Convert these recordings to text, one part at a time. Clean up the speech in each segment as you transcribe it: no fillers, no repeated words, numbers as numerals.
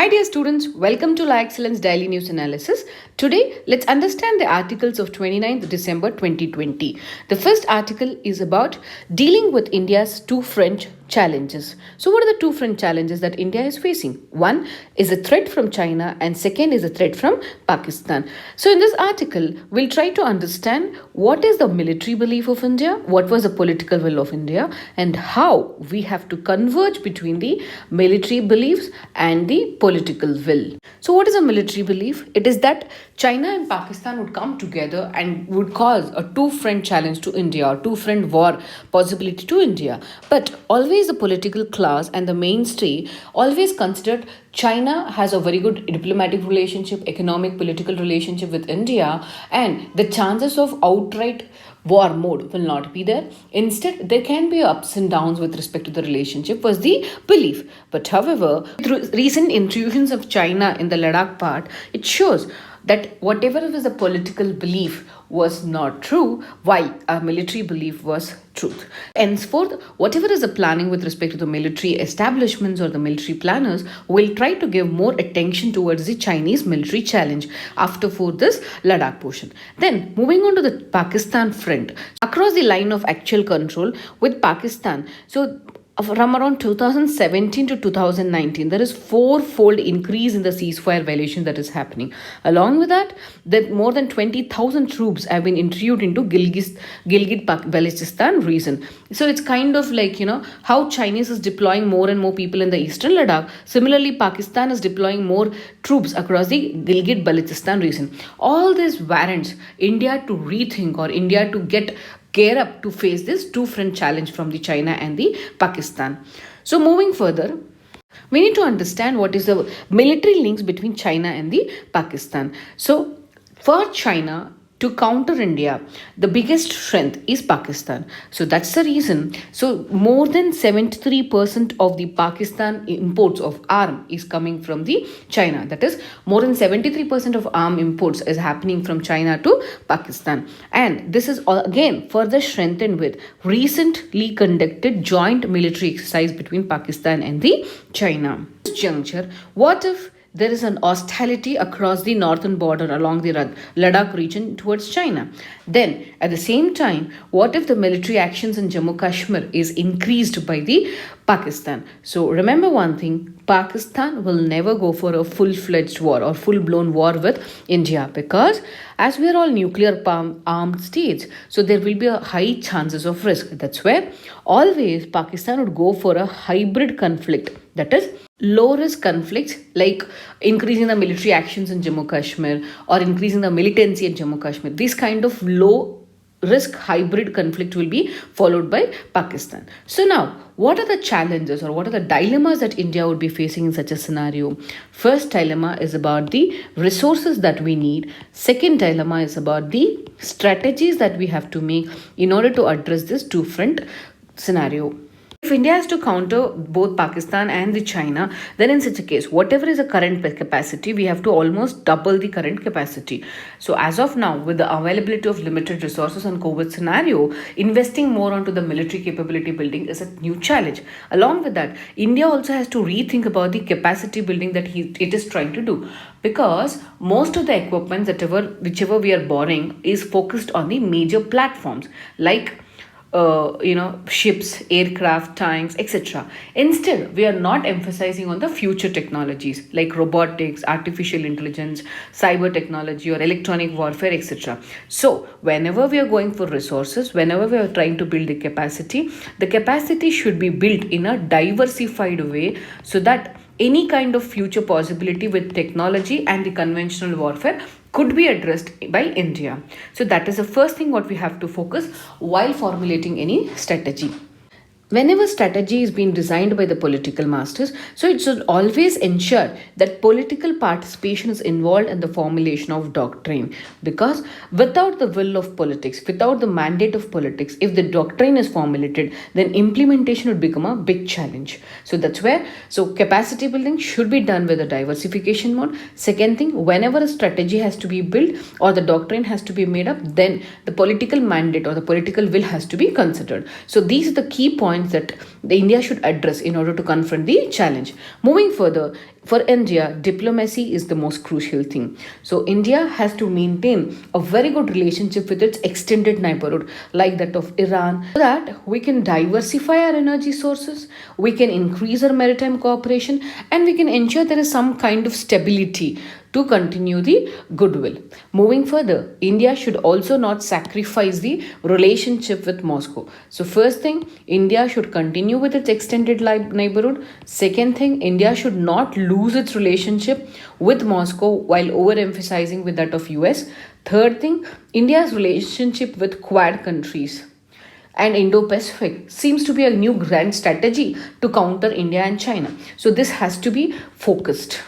Hi, dear students. Welcome to La Excellence Daily News Analysis. Today, let's understand the articles of 29th December 2020. The first article is about dealing with India's two French challenges. So, what are the two French challenges that India is facing? One is a threat from China, and second is a threat from Pakistan. So, in this article, we'll try to understand what is the military belief of India, what was the political will of India, and how we have to converge between the military beliefs and the political will. So, what is a military belief? It is that China and Pakistan would come together and would cause a two front challenge to India or two front war possibility to India. But always the political class and the mainstay always considered China has a very good diplomatic relationship, economic, political relationship with India, and the chances of outright war mode will not be there. Instead, there can be ups and downs with respect to the relationship, was the belief. But however, through recent intrusions of China in the Ladakh part, it shows that whatever was a political belief was not true, while a military belief was truth. Henceforth, whatever is the planning with respect to the military establishments or the military planners will try to give more attention towards the Chinese military challenge after for this Ladakh portion. Then, moving on to the Pakistan front, across the line of actual control with Pakistan. So, from around 2017 to 2019, there is four-fold increase in the ceasefire violation that is happening. Along with that, more than 20,000 troops have been introduced into Gilgit-Baltistan region. So it's kind of like, how Chinese is deploying more and more people in the eastern Ladakh. Similarly, Pakistan is deploying more troops across the Gilgit-Baltistan region. All this warrants India to rethink or India to get gear up to face this two front challenge from the China and the Pakistan. So moving further, we need to understand what is the military links between China and the Pakistan. So for China to counter India, the biggest strength is Pakistan. So that's the reason. So more than 73% of the Pakistan imports of arm is coming from the China. That is, more than 73% of arm imports is happening from China to Pakistan. And this is again further strengthened with recently conducted joint military exercise between Pakistan and the China. At this juncture, what if there is an hostility across the northern border along the Ladakh region towards China? Then, at the same time, what if the military actions in Jammu Kashmir is increased by the Pakistan? So, remember one thing, Pakistan will never go for a full-fledged war or full-blown war with India, because as we are all nuclear armed states, so there will be a high chances of risk. That's where always Pakistan would go for a hybrid conflict, that is low risk conflicts like increasing the military actions in Jammu Kashmir or increasing the militancy in Jammu Kashmir. This kind of low risk hybrid conflict will be followed by Pakistan. So now, what are the challenges or what are the dilemmas that India would be facing in such a scenario? First dilemma is about the resources that we need. Second dilemma is about the strategies that we have to make in order to address this two front scenario. If India has to counter both Pakistan and the China, then in such a case, whatever is the current capacity, we have to almost double the current capacity. So as of now, with the availability of limited resources and COVID scenario, investing more onto the military capability building is a new challenge. Along with that, India also has to rethink about the capacity building that it is trying to do, because most of the equipment whichever we are borrowing is focused on the major platforms like ships, aircraft, tanks, etc. Instead, we are not emphasizing on the future technologies like robotics, artificial intelligence, cyber technology, or electronic warfare, etc. So, whenever we are going for resources, whenever we are trying to build the capacity should be built in a diversified way so that any kind of future possibility with technology and the conventional warfare could be addressed by India. So that is the first thing what we have to focus while formulating any strategy. Whenever strategy is being designed by the political masters, so it should always ensure that political participation is involved in the formulation of doctrine. Because without the will of politics, without the mandate of politics, if the doctrine is formulated, then implementation would become a big challenge. So that's where, capacity building should be done with a diversification mode. Second thing, whenever a strategy has to be built or the doctrine has to be made up, then the political mandate or the political will has to be considered. So these are the key points that the India should address in order to confront the challenge. Moving further, For India, diplomacy is the most crucial thing. So, India has to maintain a very good relationship with its extended neighborhood, like that of Iran, so that we can diversify our energy sources, we can increase our maritime cooperation, and we can ensure there is some kind of stability to continue the goodwill. Moving further, India should also not sacrifice the relationship with Moscow. So, first thing, India should continue with its extended neighborhood. Second thing, India should not lose its relationship with Moscow while overemphasizing with that of US. Third thing, India's relationship with Quad countries and Indo Pacific seems to be a new grand strategy to counter India and China. So, this has to be focused.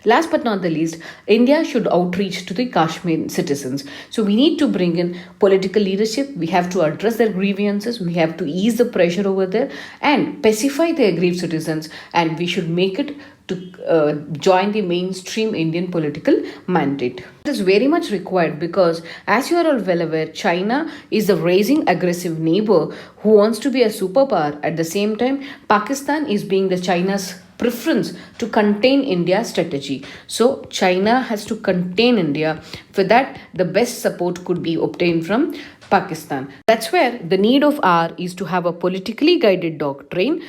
Last but not the least, India should outreach to the Kashmir citizens. So we need to bring in political leadership. We have to address their grievances. We have to ease the pressure over there and pacify the aggrieved citizens. And we should make it to join the mainstream Indian political mandate. It is very much required because, as you are all well aware, China is a rising aggressive neighbor who wants to be a superpower. At the same time, Pakistan is being the China's preference to contain India's strategy. So China has to contain India. For that, the best support could be obtained from Pakistan. That's where the need of R is to have a politically guided doctrine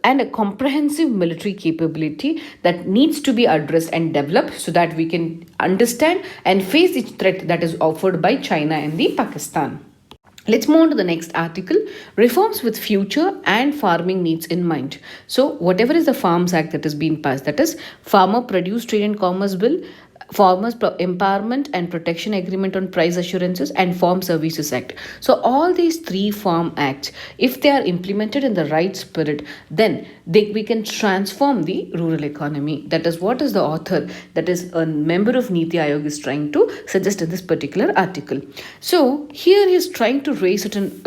and a comprehensive military capability that needs to be addressed and developed so that we can understand and face the threat that is offered by China and the Pakistan. Let's move on to the next article. Reforms with future and farming needs in mind. So, whatever is the Farms Act that has been passed, that is Farmer Produce Trade and Commerce Bill, Farmers Empowerment and Protection Agreement on Price Assurances, and Farm Services Act. So, all these three farm acts, if they are implemented in the right spirit, then we can transform the rural economy. That is what is the author, that is a member of Niti Aayog, is trying to suggest in this particular article. So, here he is trying to raise certain,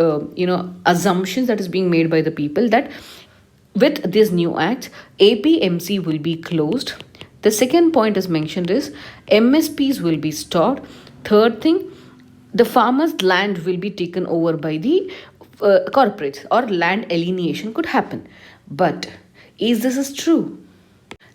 assumptions that is being made by the people that with this new act, APMC will be closed. The second point is mentioned is MSPs will be stopped. Third thing, the farmers' land will be taken over by the corporates, or land alienation could happen. But is this true?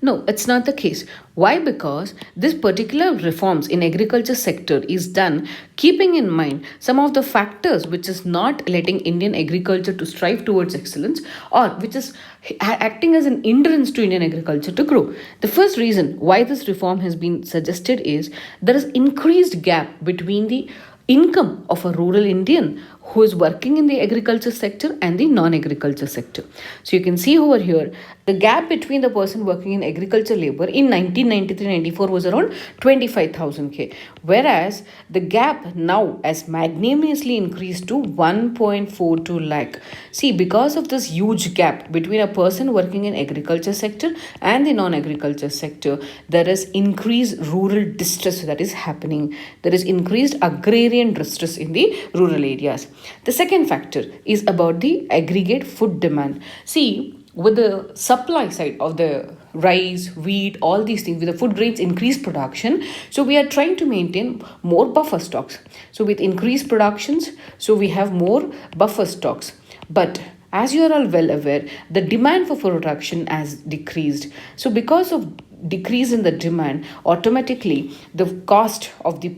No, it's not the case. Why? Because this particular reforms in agriculture sector is done keeping in mind some of the factors which is not letting Indian agriculture to strive towards excellence, or which is acting as an hindrance to Indian agriculture to grow. The first reason why this reform has been suggested is there is increased gap between the income of a rural Indian who is working in the agriculture sector and the non-agriculture sector. So you can see over here, the gap between the person working in agriculture labor in 1993-94 was around 25,000 K, whereas the gap now has magnanimously increased to 1.42 lakh. See, because of this huge gap between a person working in agriculture sector and the non-agriculture sector, there is increased rural distress that is happening. There is increased agrarian distress in the rural areas. The second factor is about the aggregate food demand. See, with the supply side of the rice, wheat, all these things, with the food grains increased production, so we are trying to maintain more buffer stocks. So with increased productions, so we have more buffer stocks. But as you are all well aware, the demand for food production has decreased. So because of decrease in the demand, automatically the cost of the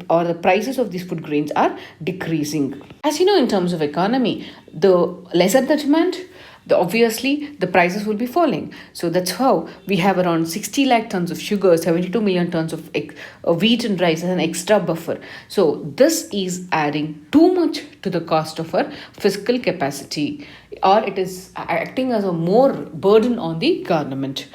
prices of these food grains are decreasing. As you know, in terms of economy, the lesser the demand, obviously the prices will be falling. So that's how we have around 60 lakh tons of sugar, 72 million tons of wheat and rice as an extra buffer. So this is adding too much to the cost of our fiscal capacity, or it is acting as a more burden on the government.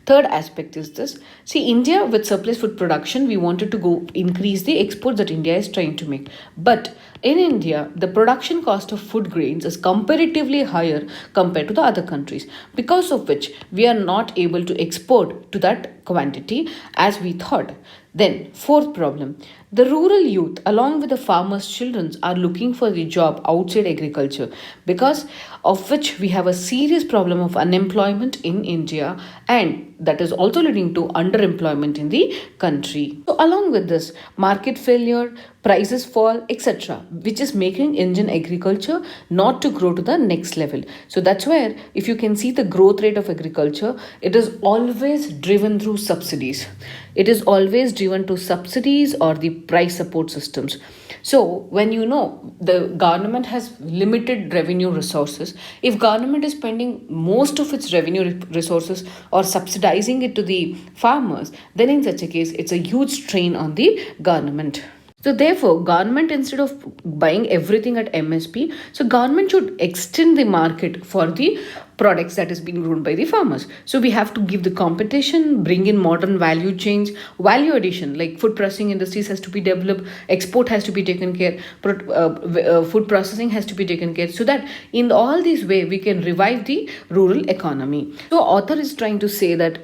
Third aspect is this. See, India with surplus food production, we wanted to go increase the exports that India is trying to make. But in India, the production cost of food grains is comparatively higher compared to the other countries, because of which we are not able to export to that quantity as we thought. Then, fourth problem, the rural youth along with the farmers' children are looking for the job outside agriculture, because of which we have a serious problem of unemployment in India, and that is also leading to underemployment in the country. So along with this, market failure, prices fall, etc., which is making Indian agriculture not to grow to the next level. So that's where, if you can see the growth rate of agriculture, it is always driven through subsidies. It is always driven to subsidies or the price support systems. So when the government has limited revenue resources, if government is spending most of its revenue resources or subsidizing it to the farmers, then in such a case it's a huge strain on the government. So therefore, government, instead of buying everything at MSP, so government should extend the market for the products that is being grown by the farmers. So we have to give the competition, bring in modern value chains, value addition, like food processing industries has to be developed, export has to be taken care, food processing has to be taken care, so that in all these way we can revive the rural economy. So author is trying to say that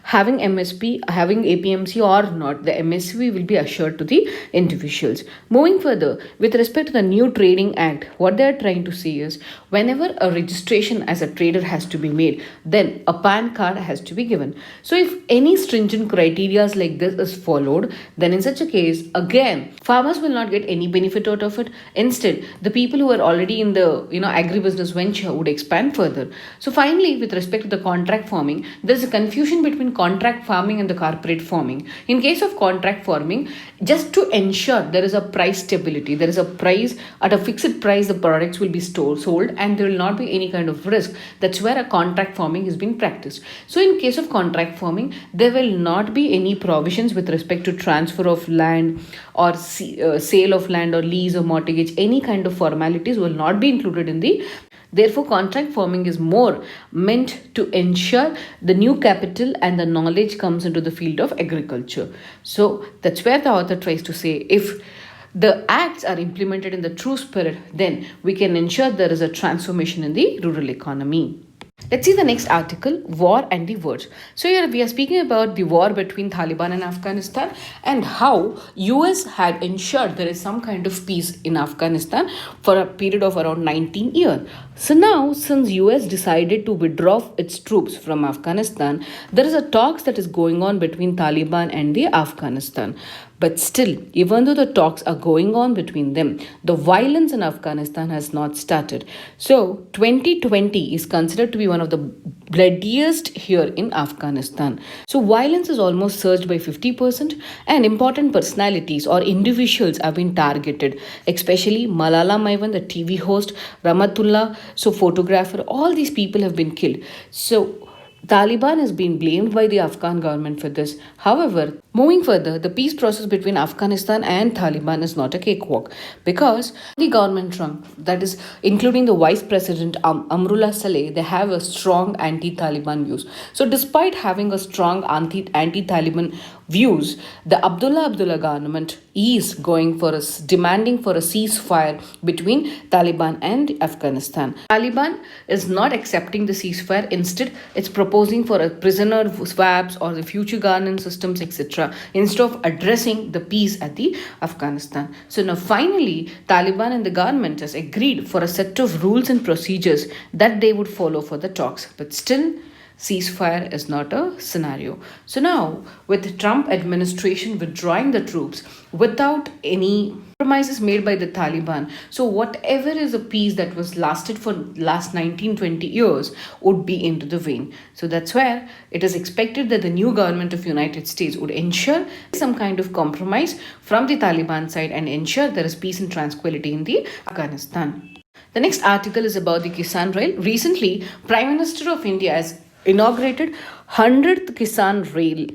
having MSP, having APMC or not, the MSP will be assured to the individuals. Moving further, with respect to the new Trading Act, what they are trying to say is whenever a registration as a trader has to be made, then a PAN card has to be given. So if any stringent criteria like this is followed, then in such a case, again, farmers will not get any benefit out of it. Instead, the people who are already in the agribusiness venture would expand further. So finally, with respect to the contract farming, there's a confusion between contract farming and the corporate farming. In case of contract farming, just to ensure there is a price stability, there is a price at a fixed price, the products will be sold, and there will not be any kind of risk. That's where a contract farming is being practiced. So in case of contract farming, there will not be any provisions with respect to transfer of land or sale of land or lease or mortgage. Any kind of formalities will not be included in the. Therefore, contract farming is more meant to ensure the new capital and the knowledge comes into the field of agriculture. So that's where the author tries to say, if the acts are implemented in the true spirit, then we can ensure there is a transformation in the rural economy. Let's see the next article, War and the Verge. So here we are speaking about the war between Taliban and Afghanistan and how US had ensured there is some kind of peace in Afghanistan for a period of around 19 years. So now, since US decided to withdraw its troops from Afghanistan, there is a talks that is going on between Taliban and the Afghanistan. But still, even though the talks are going on between them, the violence in Afghanistan has not started. So, 2020 is considered to be one of the bloodiest here in Afghanistan. So, violence is almost surged by 50%, and important personalities or individuals have been targeted, especially Malala Maivan, the TV host, Rahmatullah, so photographer, all these people have been killed. So, Taliban has been blamed by the Afghan government for this. However, moving further, the peace process between Afghanistan and Taliban is not a cakewalk, because the government rung, that is including the Vice President Amrullah Saleh, they have a strong anti-Taliban views. So despite having a strong anti-Taliban views, the Abdullah government is demanding for a ceasefire between Taliban and Afghanistan. Taliban is not accepting the ceasefire. Instead, it's proposing for a prisoner swaps or the future governance systems, etc., instead of addressing the peace at the Afghanistan. So now finally, Taliban and the government has agreed for a set of rules and procedures that they would follow for the talks. But still, ceasefire is not a scenario. So now, with the Trump administration withdrawing the troops without any compromises made by the Taliban, so whatever is a peace that was lasted for last 19-20 years would be into the vein. So that's where it is expected that the new government of United States would ensure some kind of compromise from the Taliban side and ensure there is peace and tranquility in the Afghanistan. The next article is about the Kisan Rail. Recently, Prime Minister of India has inaugurated 100th Kisan Rail.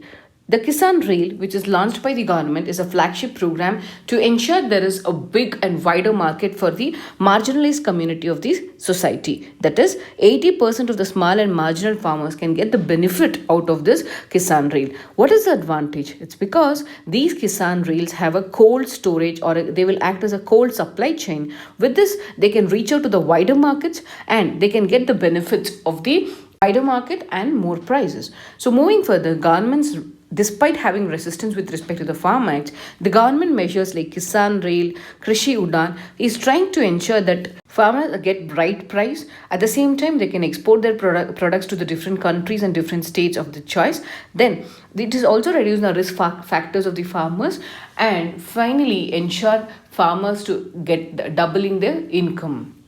The Kisan Rail, which is launched by the government, is a flagship program to ensure there is a big and wider market for the marginalized community of the society. That is, 80% of the small and marginal farmers can get the benefit out of this Kisan Rail. What is the advantage? It's because these Kisan Rails have a cold storage, or they will act as a cold supply chain. With this, they can reach out to the wider markets and they can get the benefits of the wider market and more prices. So moving further, governments, despite having resistance with respect to the Farm Act, the government measures like Kisan Rail, Krishi Udan is trying to ensure that farmers get right price. At the same time, they can export their products to the different countries and different states of the choice. Then it is also reducing the risk factors of the farmers and finally ensure farmers to get doubling their income.